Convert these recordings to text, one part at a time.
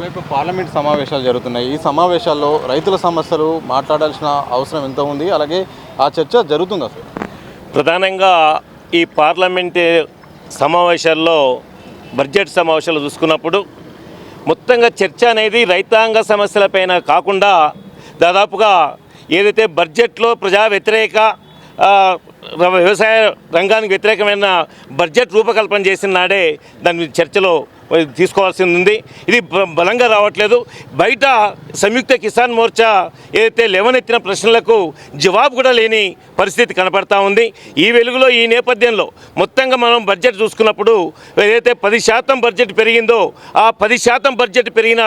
ఒకవైపు పార్లమెంట్ సమావేశాలు జరుగుతున్నాయి. ఈ సమావేశాల్లో రైతుల సమస్యలు మాట్లాడాల్సిన అవసరం ఎంత ఉంది, అలాగే ఆ చర్చ జరుగుతుంది అసలు? ప్రధానంగా ఈ పార్లమెంట్ సమావేశాల్లో బడ్జెట్ సమావేశాలు చూసుకున్నప్పుడు మొత్తంగా చర్చ అనేది రైతాంగ సమస్యలపైన కాకుండా దాదాపుగా ఏదైతే బడ్జెట్లో ప్రజా వ్యతిరేక వ్యవసాయ రంగానికి వ్యతిరేకమైన బడ్జెట్ రూపకల్పన చేసిన నాడే దాని చర్చలో తీసుకోవాల్సి ఉంది. ఇది బలంగా రావట్లేదు. బయట సంయుక్త కిసాన్ మోర్చా ఏదైతే లేవనెత్తిన ప్రశ్నలకు జవాబు కూడా లేని పరిస్థితి కనపడతా ఉంది. ఈ వెలుగులో ఈ నేపథ్యంలో మొత్తంగా మనం బడ్జెట్ చూసుకున్నప్పుడు ఏదైతే 10% బడ్జెట్ పెరిగిందో ఆ 10% బడ్జెట్ పెరిగిన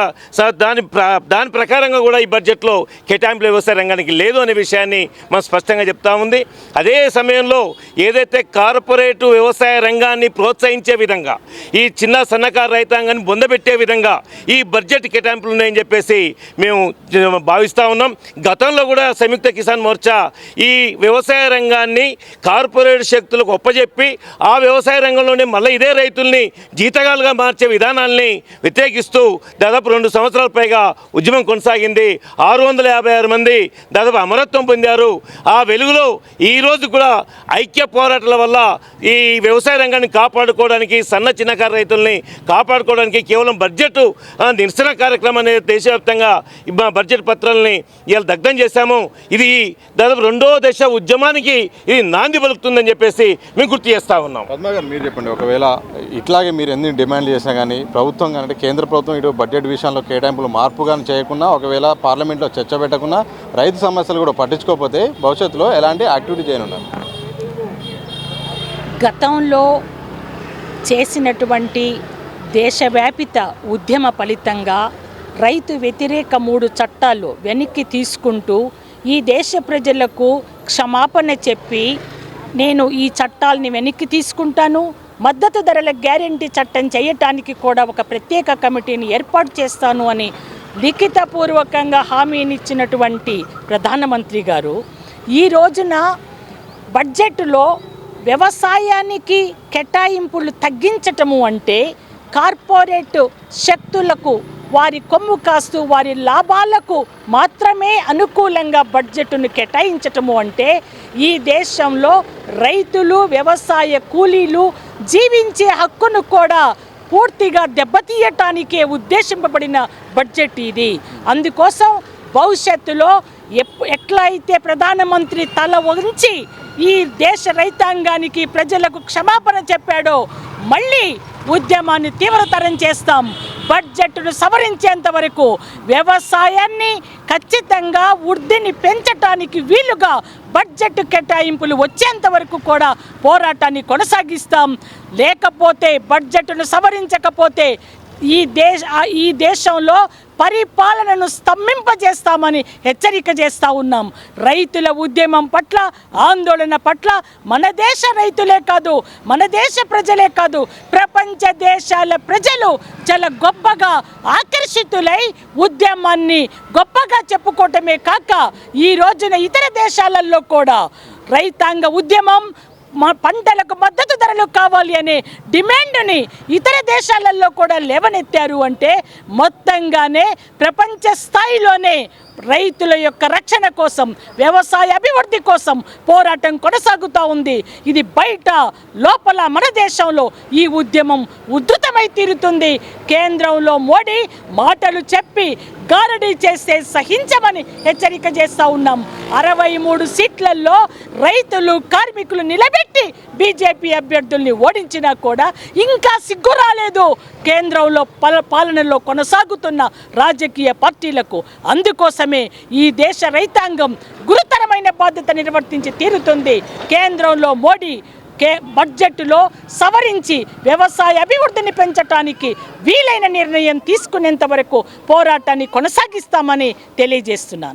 దాని ప్రకారంగా కూడా ఈ బడ్జెట్లో కేటాయింపుల వ్యవసాయ రంగానికి లేదు అనే విషయాన్ని మనం స్పష్టంగా చెప్తా ఉంది. అదే సమయంలో ఏదైతే కార్పొరేటు వ్యవసాయ రంగాన్ని ప్రోత్సహించే విధంగా ఈ చిన్న సన్నకారు రైతాంగాన్ని బొందబెట్టే విధంగా ఈ బడ్జెట్ కేటాయింపులు ఉన్నాయని చెప్పేసి మేము భావిస్తూ ఉన్నాం. గతంలో కూడా సంయుక్త కిసాన్ మోర్చా ఈ వ్యవసాయ రంగాన్ని కార్పొరేట్ శక్తులకు ఒప్పజెప్పి ఆ వ్యవసాయ రంగంలోనే మళ్ళీ ఇదే రైతుల్ని జీతగాలుగా మార్చే విధానాల్ని వ్యతిరేకిస్తూ దాదాపు 2 సంవత్సరాల పైగా ఉద్యమం కొనసాగింది. 656 మంది దాదాపు అమరత్వం పొందారు. ఆ వెలుగులో ఈరోజు కూడా ఐక్య పోరాటాల వల్ల ఈ వ్యవసాయ రంగాన్ని కాపాడుకోవడానికి సన్న చిన్నకారు రైతుల్ని కాపాడుకోవడానికి కేవలం బడ్జెట్ నిరసన కార్యక్రమం అనేది దేశవ్యాప్తంగా బడ్జెట్ పత్రాలని ఇవాళ దగ్ధం చేశాము. ఇది దాదాపు 2వ దశ ఉద్యమానికి ఇది నాంది పలుకుతుందని చెప్పేసి మేము గుర్తు చేస్తూ ఉన్నాం. పద్మ గారు, మీరు చెప్పండి, ఒకవేళ ఇట్లాగే మీరు ఎన్ని డిమాండ్లు చేసినా కానీ ప్రభుత్వం కానీ కేంద్ర ప్రభుత్వం ఇటు బడ్జెట్ విషయంలో కేటాయింపులు మార్పు కానీ చేయకుండా, ఒకవేళ పార్లమెంట్లో చర్చ పెట్టకుండా రైతు సమస్యలు కూడా పట్టించుకోకపోతే భవిష్యత్తులో ఎలాంటి యాక్టివిటీ చేయనున్నారు? గతంలో చేసినటువంటి దేశవ్యాపిత ఉద్యమ ఫలితంగా రైతు వ్యతిరేక 3 చట్టాలు వెనక్కి తీసుకుంటూ ఈ దేశ ప్రజలకు క్షమాపణ చెప్పి నేను ఈ చట్టాలని వెనక్కి తీసుకుంటాను, మద్దతు ధరల గ్యారెంటీ చట్టం చేయటానికి కూడా ఒక ప్రత్యేక కమిటీని ఏర్పాటు చేస్తాను అని లిఖితపూర్వకంగా హామీనిచ్చినటువంటి ప్రధానమంత్రి గారు ఈ రోజున బడ్జెట్లో వ్యవసాయానికి కేటాయింపులు తగ్గించటము అంటే కార్పొరేట్ శక్తులకు వారి కొమ్ము కాస్తూ వారి లాభాలకు మాత్రమే అనుకూలంగా బడ్జెట్ను కేటాయించటము అంటే ఈ దేశంలో రైతులు వ్యవసాయ కూలీలు జీవించే హక్కును కూడా పూర్తిగా దెబ్బతీయటానికే ఉద్దేశింపబడిన బడ్జెట్ ఇది. అందుకోసం భవిష్యత్తులో ఎట్లయితే ప్రధానమంత్రి తల వంచి ఈ దేశ రైతాంగానికి ప్రజలకు క్షమాపణ చెప్పాడో మళ్ళీ ఉద్యమాన్ని తీవ్రతరం చేస్తాం. బడ్జెట్ను సవరించేంత వరకు వ్యవసాయాన్ని ఖచ్చితంగా వృద్ధిని పెంచటానికి వీలుగా బడ్జెట్ కేటాయింపులు వచ్చేంత వరకు కూడా పోరాటాన్ని కొనసాగిస్తాం. లేకపోతే బడ్జెట్ను సవరించకపోతే ఈ దేశంలో పరిపాలనను స్తంభింపజేస్తామని హెచ్చరిక చేస్తూ ఉన్నాం. రైతుల ఉద్యమం పట్ల ఆందోళన పట్ల మన దేశ రైతులే కాదు, మన దేశ ప్రజలే కాదు, ప్రపంచ దేశాల ప్రజలు చాలా గొప్పగా ఆకర్షితులై ఉద్యమాన్ని గొప్పగా చెప్పుకోవటమే కాక ఈ రోజున ఇతర దేశాలలో కూడా రైతాంగ ఉద్యమం పంటలకు మద్దతు ధరలు కావాలి అనే డిమాండ్ని ఇతర దేశాలలో కూడా లేవనెత్తారు. అంటే మొత్తంగానే ప్రపంచ స్థాయిలోనే రైతుల యొక్క రక్షణ కోసం వ్యవసాయ అభివృద్ధి కోసం పోరాటం కొనసాగుతూ ఉంది. ఇది బయట లోపల మన దేశంలో ఈ ఉద్యమం ఉధృతమై తీరుతుంది. కేంద్రంలో మోడీ మాటలు చెప్పి గారడీ చేస్తే సహించమని హెచ్చరిక చేస్తూ ఉన్నాం. 63 సీట్లలో రైతులు కార్మికులు నిలబెట్టి బీజేపీ అభ్యర్థుల్ని ఓడించినా కూడా ఇంకా సిగ్గు రాలేదు కేంద్రంలో పాలనలో కొనసాగుతున్న రాజకీయ పార్టీలకు. అందుకోసమే ఈ దేశ రైతాంగం గురుతరమైన బాధ్యత నిర్వర్తించి తీరుతుంది. కేంద్రంలో మోడీ బడ్జెట్లో సవరించి వ్యవసాయ అభివృద్ధిని పెంచడానికి వీలైన నిర్ణయం తీసుకునేంత వరకు పోరాటాన్ని కొనసాగిస్తామని తెలియజేస్తున్నాను.